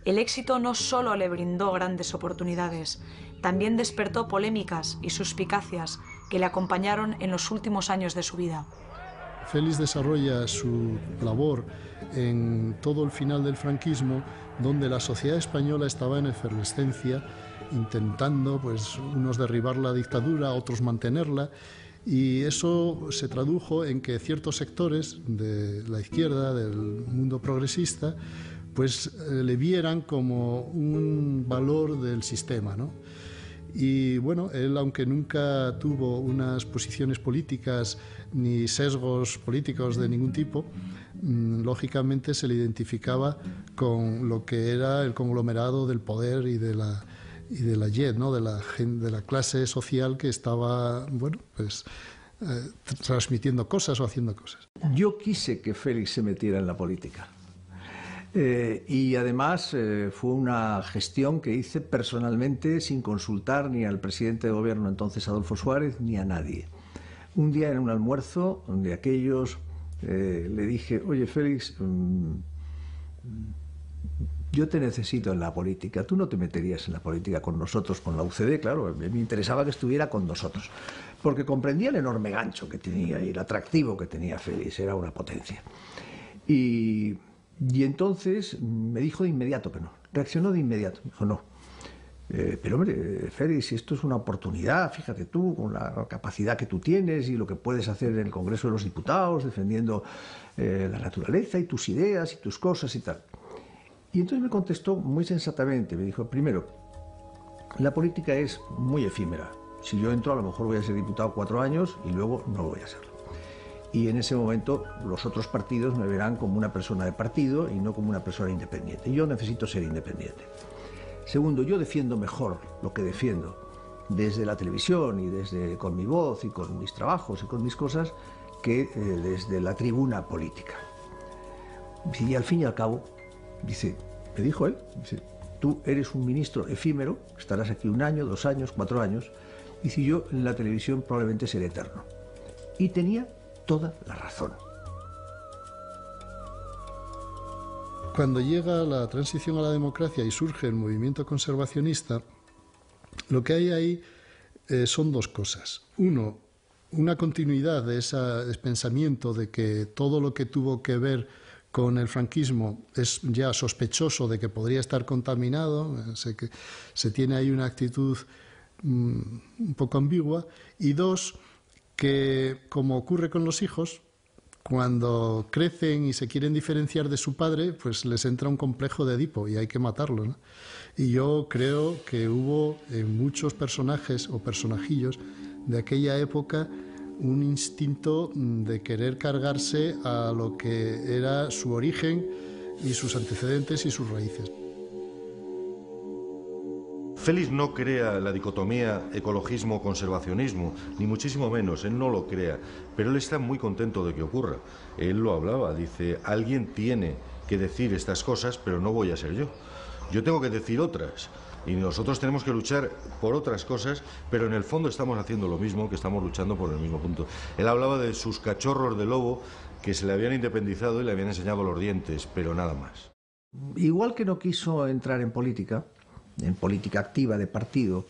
El éxito no solo le brindó grandes oportunidades, también despertó polémicas y suspicacias que le acompañaron en los últimos años de su vida. Félix desarrolla su labor en todo el final del franquismo, donde la sociedad española estaba en efervescencia, intentando, pues, unos derribar la dictadura, otros mantenerla, y eso se tradujo en que ciertos sectores de la izquierda, del mundo progresista, pues le vieran como un valor del sistema, ¿no? Y bueno, él, aunque nunca tuvo unas posiciones políticas ni sesgos políticos de ningún tipo, lógicamente se le identificaba con lo que era el conglomerado del poder y de la YED, ¿no? de la clase social que estaba, bueno, pues transmitiendo cosas o haciendo cosas. Yo quise que Félix se metiera en la política. Y además fue una gestión que hice personalmente sin consultar ni al presidente de gobierno entonces, Adolfo Suárez, ni a nadie. Un día en un almuerzo de aquellos le dije: oye, Félix, yo te necesito en la política. Tú no te meterías en la política con nosotros, con la UCD, claro. Me interesaba que estuviera con nosotros, porque comprendía el enorme gancho que tenía y el atractivo que tenía Félix. Era una potencia. Y entonces me dijo de inmediato que no. Reaccionó de inmediato. Me dijo: no. Pero hombre, Félix, esto es una oportunidad, fíjate tú, con la capacidad que tú tienes y lo que puedes hacer en el Congreso de los Diputados, defendiendo la naturaleza y tus ideas y tus cosas y tal. Y entonces me contestó muy sensatamente, me dijo: primero, la política es muy efímera. Si yo entro, a lo mejor voy a ser diputado 4 años y luego no voy a serlo. Y en ese momento los otros partidos me verán como una persona de partido y no como una persona independiente. Y yo necesito ser independiente. Segundo, yo defiendo mejor lo que defiendo desde la televisión y con mi voz y con mis trabajos y con mis cosas que desde la tribuna política. Y al fin y al cabo, dice, me dijo él, dice: tú eres un ministro efímero, estarás aquí 1 año, 2 años, 4 años, y si yo en la televisión probablemente seré eterno. Y tenía toda la razón. cuando llega la transición a la democracia y surge el movimiento conservacionista, lo que hay ahí son dos cosas. Uno, una continuidad de ese pensamiento de que todo lo que tuvo que ver con el franquismo es ya sospechoso de que podría estar contaminado, que se tiene ahí una actitud un poco ambigua. Y dos, que como ocurre con los hijos, cuando crecen y se quieren diferenciar de su padre, pues les entra un complejo de Edipo y hay que matarlo, ¿no? Y yo creo que hubo en muchos personajes o personajillos de aquella época un instinto de querer cargarse a lo que era su origen y sus antecedentes y sus raíces. Félix no crea la dicotomía ecologismo-conservacionismo, ni muchísimo menos, él no lo crea, pero él está muy contento de que ocurra. Él lo hablaba, dice, alguien tiene que decir estas cosas, pero no voy a ser yo. Yo tengo que decir otras, y nosotros tenemos que luchar por otras cosas, pero en el fondo estamos haciendo lo mismo, que estamos luchando por el mismo punto. Él hablaba de sus cachorros de lobo que se le habían independizado y le habían enseñado los dientes, pero nada más. Igual que no quiso entrar en política activa de partido,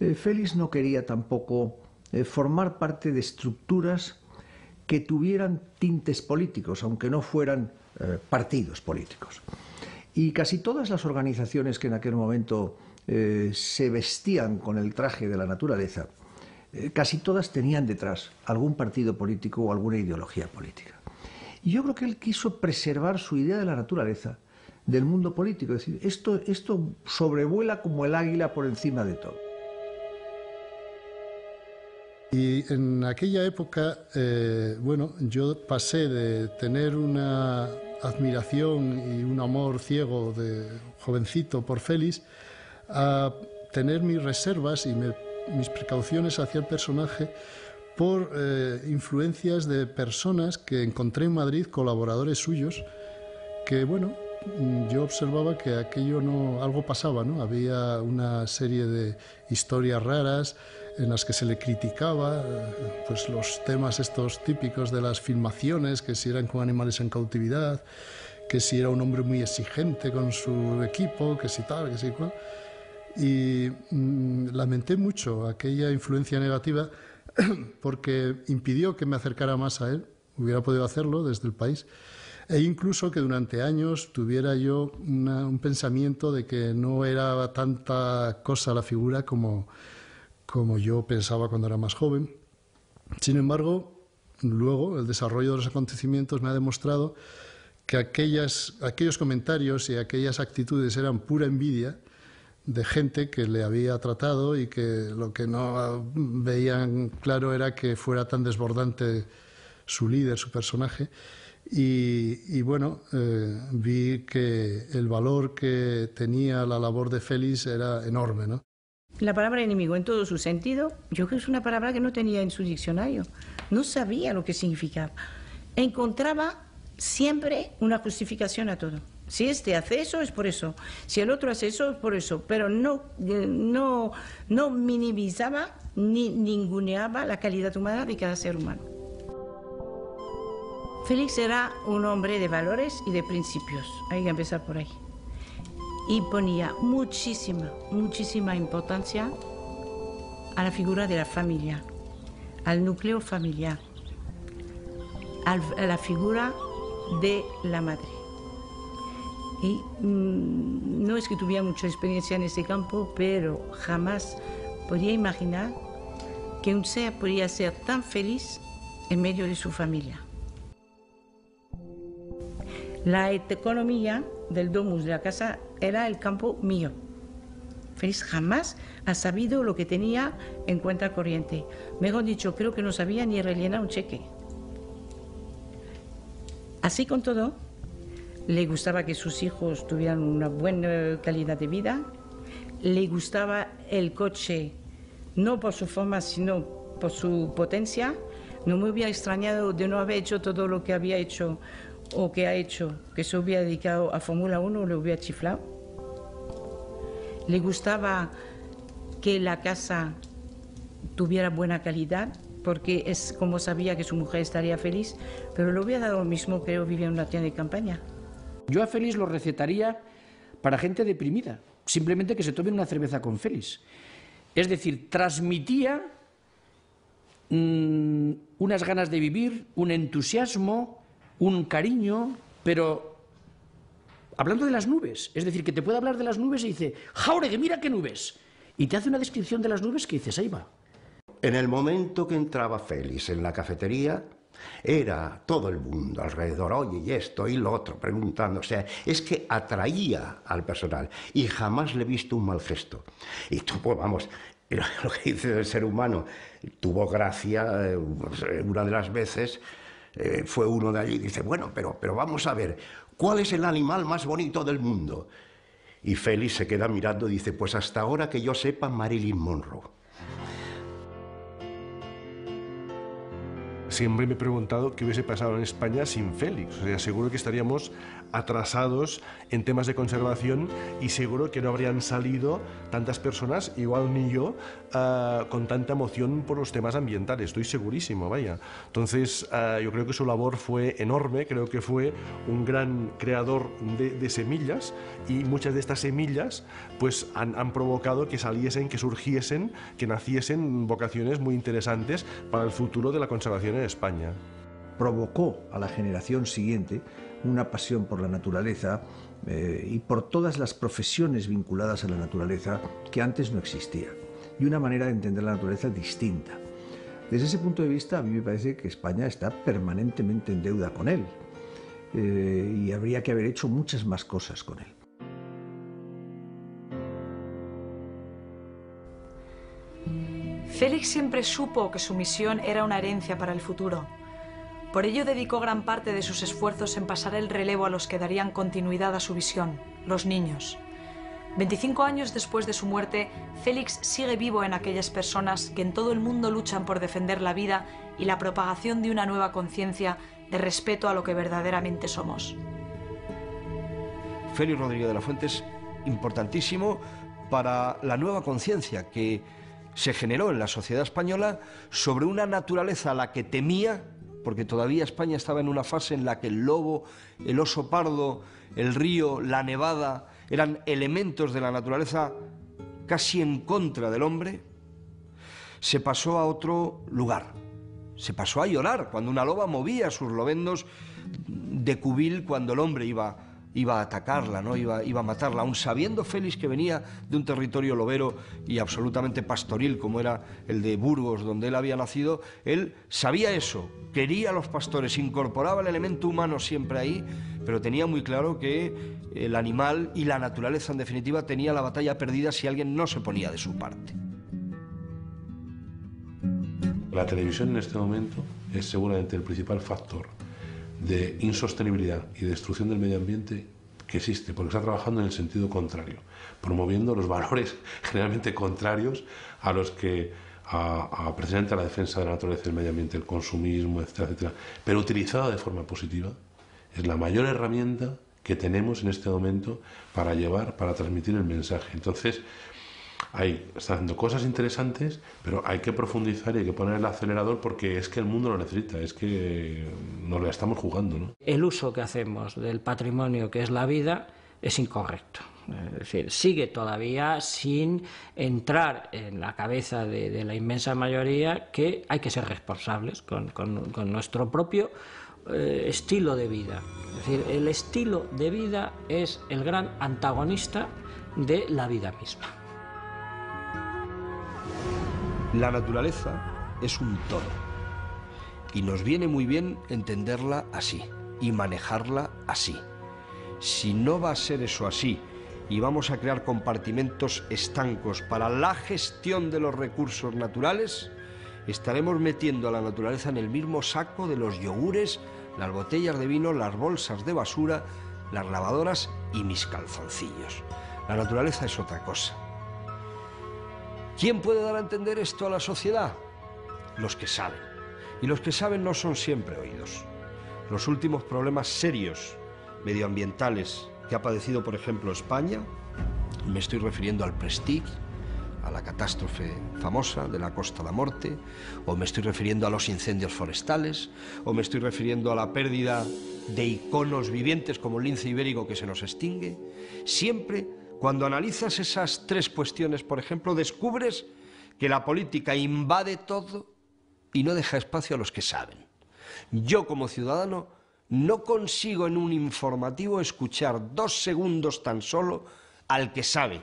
Félix no quería tampoco formar parte de estructuras que tuvieran tintes políticos, aunque no fueran partidos políticos. Y casi todas las organizaciones que en aquel momento se vestían con el traje de la naturaleza, casi todas tenían detrás algún partido político o alguna ideología política. Y yo creo que él quiso preservar su idea de la naturaleza del mundo político, es decir, esto sobrevuela como el águila por encima de todo. Y en aquella época, bueno, yo pasé de tener una admiración y un amor ciego de jovencito por Félix a tener mis reservas y mis precauciones hacia el personaje por influencias de personas que encontré en Madrid, colaboradores suyos, que, bueno, yo observaba que aquello algo pasaba, ¿no? Había una serie de historias raras en las que se le criticaba pues los temas estos típicos de las filmaciones, que si eran con animales en cautividad, que si era un hombre muy exigente con su equipo, que si tal, que si cual. Y lamenté mucho aquella influencia negativa porque impidió que me acercara más a él. Hubiera podido hacerlo desde el país. E incluso que durante años tuviera yo un pensamiento de que no era tanta cosa la figura como yo pensaba cuando era más joven. Sin embargo, luego el desarrollo de los acontecimientos me ha demostrado que aquellos comentarios y aquellas actitudes eran pura envidia de gente que le había tratado y que lo que no veían claro era que fuera tan desbordante su líder, su personaje. Y bueno, vi que el valor que tenía la labor de Félix era enorme, ¿no? La palabra enemigo en todo su sentido, yo creo que es una palabra que no tenía en su diccionario. No sabía lo que significaba. Encontraba siempre una justificación a todo. Si este hace eso, es por eso. Si el otro hace eso, es por eso. Pero no minimizaba ni ninguneaba la calidad humana de cada ser humano. Félix era un hombre de valores y de principios. Hay que empezar por ahí. Y ponía muchísima importancia a la figura de la familia, al núcleo familiar, a la figura de la madre. Y no es que tuviera mucha experiencia en ese campo, pero jamás podía imaginar que un ser podía ser tan feliz en medio de su familia. La economía del domus de la casa era el campo mío. Félix jamás ha sabido lo que tenía en cuenta corriente. Mejor dicho, creo que no sabía ni rellenar un cheque. Así con todo, le gustaba que sus hijos tuvieran una buena calidad de vida. Le gustaba el coche, no por su forma, sino por su potencia. No me hubiera extrañado de no haber hecho todo lo que había hecho o que ha hecho, que se hubiera dedicado a Fórmula 1, le hubiera chiflado. Le gustaba que la casa tuviera buena calidad, porque es como sabía que su mujer estaría feliz, pero le hubiera dado lo mismo que vivía en una tienda de campaña. Yo a Félix lo recetaría para gente deprimida, simplemente que se tomen una cerveza con Félix. Es decir, transmitía unas ganas de vivir, un entusiasmo, un cariño, pero hablando de las nubes. Es decir, que te puede hablar de las nubes y dice, ¡Jáuregui, mira qué nubes! Y te hace una descripción de las nubes que dices, ahí va. En el momento que entraba Félix en la cafetería, era todo el mundo alrededor, oye, y esto y lo otro, preguntando. O sea, es que atraía al personal y jamás le he visto un mal gesto. Y tú, pues vamos, lo que dice del ser humano, tuvo gracia. Una de las veces fue uno de allí y dice, bueno, pero vamos a ver, ¿cuál es el animal más bonito del mundo? Y Félix se queda mirando y dice, pues hasta ahora que yo sepa, Marilyn Monroe. Siempre me he preguntado qué hubiese pasado en España sin Félix. O sea, seguro que estaríamos atrasados en temas de conservación y seguro que no habrían salido tantas personas, igual ni yo, con tanta emoción por los temas ambientales. Estoy segurísimo, vaya. Entonces, yo creo que su labor fue enorme, creo que fue un gran creador de semillas y muchas de estas semillas pues han provocado que saliesen, que surgiesen, que naciesen vocaciones muy interesantes para el futuro de la conservación en España. Provocó a la generación siguiente una pasión por la naturaleza y por todas las profesiones vinculadas a la naturaleza que antes no existía, y una manera de entender la naturaleza distinta. Desde ese punto de vista, a mí me parece que España está permanentemente en deuda con él y habría que haber hecho muchas más cosas con él. Félix siempre supo que su misión era una herencia para el futuro. Por ello dedicó gran parte de sus esfuerzos en pasar el relevo a los que darían continuidad a su visión, los niños. 25 años después de su muerte, Félix sigue vivo en aquellas personas que en todo el mundo luchan por defender la vida y la propagación de una nueva conciencia de respeto a lo que verdaderamente somos. Félix Rodríguez de la Fuente es importantísimo para la nueva conciencia que se generó en la sociedad española sobre una naturaleza a la que temía, porque todavía España estaba en una fase en la que el lobo, el oso pardo, el río, la nevada, eran elementos de la naturaleza casi en contra del hombre. Se pasó a otro lugar, se pasó a llorar cuando una loba movía sus lobendos de cubil cuando el hombre iba a atacarla, ¿no? iba a matarla, aun sabiendo Félix que venía de un territorio lobero y absolutamente pastoril como era el de Burgos, donde él había nacido. Él sabía eso, quería a los pastores, incorporaba el elemento humano siempre ahí, pero tenía muy claro que el animal y la naturaleza, en definitiva, tenía la batalla perdida si alguien no se ponía de su parte. La televisión en este momento es seguramente el principal factor de insostenibilidad y destrucción del medio ambiente que existe, porque está trabajando en el sentido contrario, promoviendo los valores generalmente contrarios a los que precisamente a la defensa de la naturaleza y del medio ambiente, el consumismo, etcétera, etcétera, pero utilizada de forma positiva, es la mayor herramienta que tenemos en este momento para transmitir el mensaje. Entonces, está haciendo cosas interesantes, pero hay que profundizar y hay que poner el acelerador porque es que el mundo lo necesita, es que nos la estamos jugando, ¿no? El uso que hacemos del patrimonio que es la vida es incorrecto. Es decir, sigue todavía sin entrar en la cabeza de la inmensa mayoría que hay que ser responsables con nuestro propio estilo de vida. Es decir, el estilo de vida es el gran antagonista de la vida misma. La naturaleza es un todo y nos viene muy bien entenderla así y manejarla así. Si no va a ser eso así y vamos a crear compartimentos estancos para la gestión de los recursos naturales, estaremos metiendo a la naturaleza en el mismo saco de los yogures, las botellas de vino, las bolsas de basura, las lavadoras y mis calzoncillos. La naturaleza es otra cosa. ¿Quién puede dar a entender esto a la sociedad? Los que saben. Y los que saben no son siempre oídos. Los últimos problemas serios medioambientales que ha padecido, por ejemplo, España, me estoy refiriendo al Prestige, a la catástrofe famosa de la Costa da Morte, o me estoy refiriendo a los incendios forestales, o me estoy refiriendo a la pérdida de iconos vivientes como el lince ibérico que se nos extingue. Siempre, cuando analizas esas tres cuestiones, por ejemplo, descubres que la política invade todo y no deja espacio a los que saben. Yo, como ciudadano, no consigo en un informativo escuchar 2 segundos tan solo al que sabe.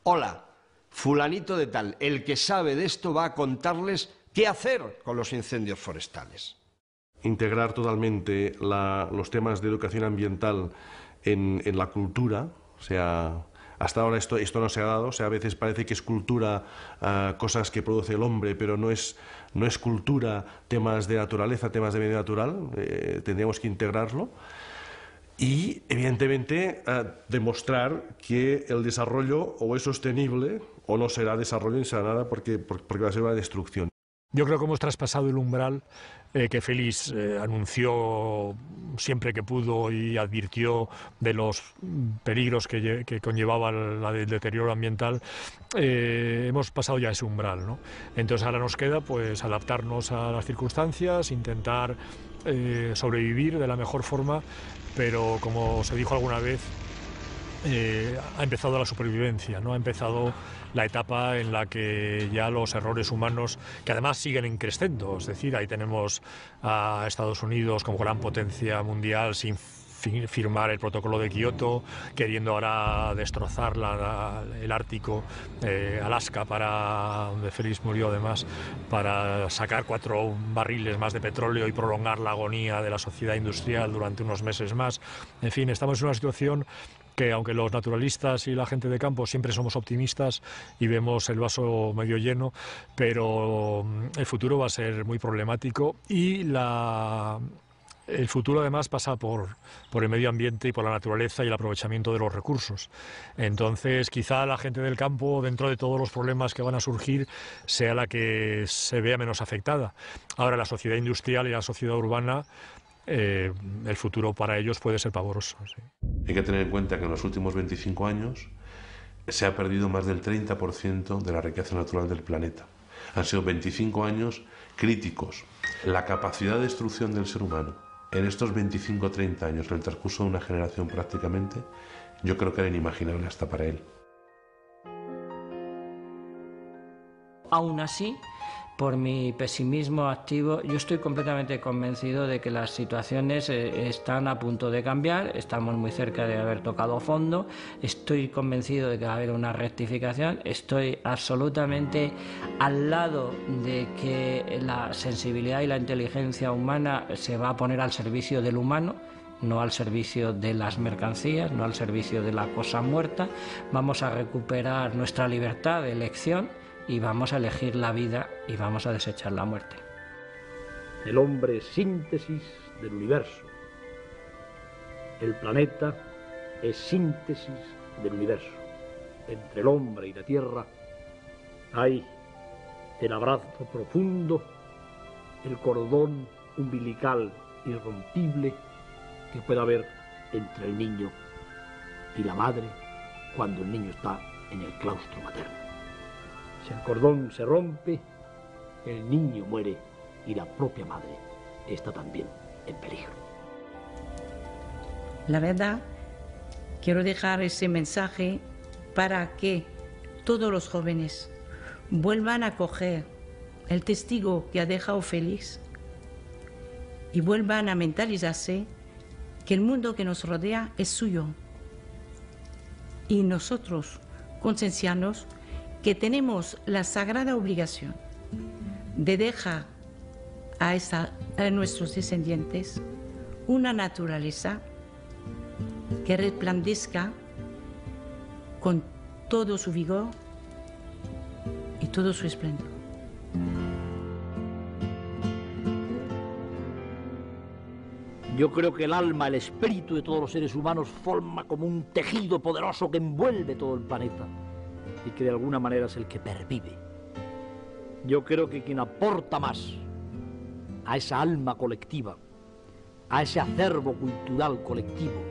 Hola, fulanito de tal, el que sabe de esto va a contarles qué hacer con los incendios forestales. Integrar totalmente los temas de educación ambiental en la cultura, o sea, hasta ahora esto no se ha dado, o sea, a veces parece que es cultura cosas que produce el hombre, pero no es cultura temas de naturaleza, temas de medio natural, tendríamos que integrarlo. Y, evidentemente, demostrar que el desarrollo o es sostenible o no será desarrollo ni será nada porque va a ser una destrucción. Yo creo que hemos traspasado el umbral que Félix anunció siempre que pudo y advirtió de los peligros que conllevaba el deterioro ambiental. Hemos pasado ya ese umbral, ¿no? Entonces ahora nos queda pues adaptarnos a las circunstancias, intentar sobrevivir de la mejor forma, pero como se dijo alguna vez, ha empezado la supervivencia, ¿no? Ha empezado la etapa en la que ya los errores humanos, que además siguen en crescendo, es decir, ahí tenemos a Estados Unidos como gran potencia mundial sin firmar el protocolo de Kioto, queriendo ahora destrozar el Ártico, Alaska, donde Félix murió además, para sacar 4 barriles más de petróleo y prolongar la agonía de la sociedad industrial durante unos meses más. En fin, estamos en una situación que, aunque los naturalistas y la gente de campo siempre somos optimistas y vemos el vaso medio lleno, pero el futuro va a ser muy problemático y el futuro además pasa por el medio ambiente y por la naturaleza y el aprovechamiento de los recursos. Entonces, quizá la gente del campo, dentro de todos los problemas que van a surgir, sea la que se vea menos afectada. Ahora, la sociedad industrial y la sociedad urbana, el futuro para ellos puede ser pavoroso. Sí. Hay que tener en cuenta que en los últimos 25 años se ha perdido más del 30% de la riqueza natural del planeta. Han sido 25 años críticos. La capacidad de destrucción del ser humano en estos 25 o 30 años, en el transcurso de una generación prácticamente, yo creo que era inimaginable hasta para él. Aún así, por mi pesimismo activo, yo estoy completamente convencido de que las situaciones están a punto de cambiar, estamos muy cerca de haber tocado fondo, estoy convencido de que va a haber una rectificación, estoy absolutamente al lado de que la sensibilidad y la inteligencia humana se va a poner al servicio del humano, no al servicio de las mercancías, no al servicio de la cosa muerta. Vamos a recuperar nuestra libertad de elección y vamos a elegir la vida y vamos a desechar la muerte. El hombre es síntesis del universo. El planeta es síntesis del universo. Entre el hombre y la tierra hay el abrazo profundo, el cordón umbilical irrompible que puede haber entre el niño y la madre cuando el niño está en el claustro materno. Si el cordón se rompe, el niño muere y la propia madre está también en peligro. La verdad, quiero dejar ese mensaje para que todos los jóvenes vuelvan a coger el testigo que ha dejado Félix y vuelvan a mentalizarse que el mundo que nos rodea es suyo. Y nosotros, concienciarnos que tenemos la sagrada obligación de dejar a nuestros descendientes una naturaleza que resplandezca con todo su vigor y todo su esplendor. Yo creo que el alma, el espíritu de todos los seres humanos forma como un tejido poderoso que envuelve todo el planeta y que de alguna manera es el que pervive. Yo creo que quien aporta más a esa alma colectiva, a ese acervo cultural colectivo,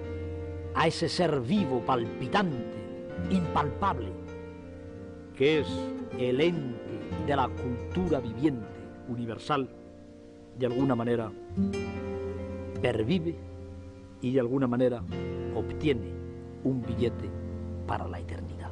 a ese ser vivo, palpitante, impalpable, que es el ente de la cultura viviente universal, de alguna manera pervive y de alguna manera obtiene un billete para la eternidad.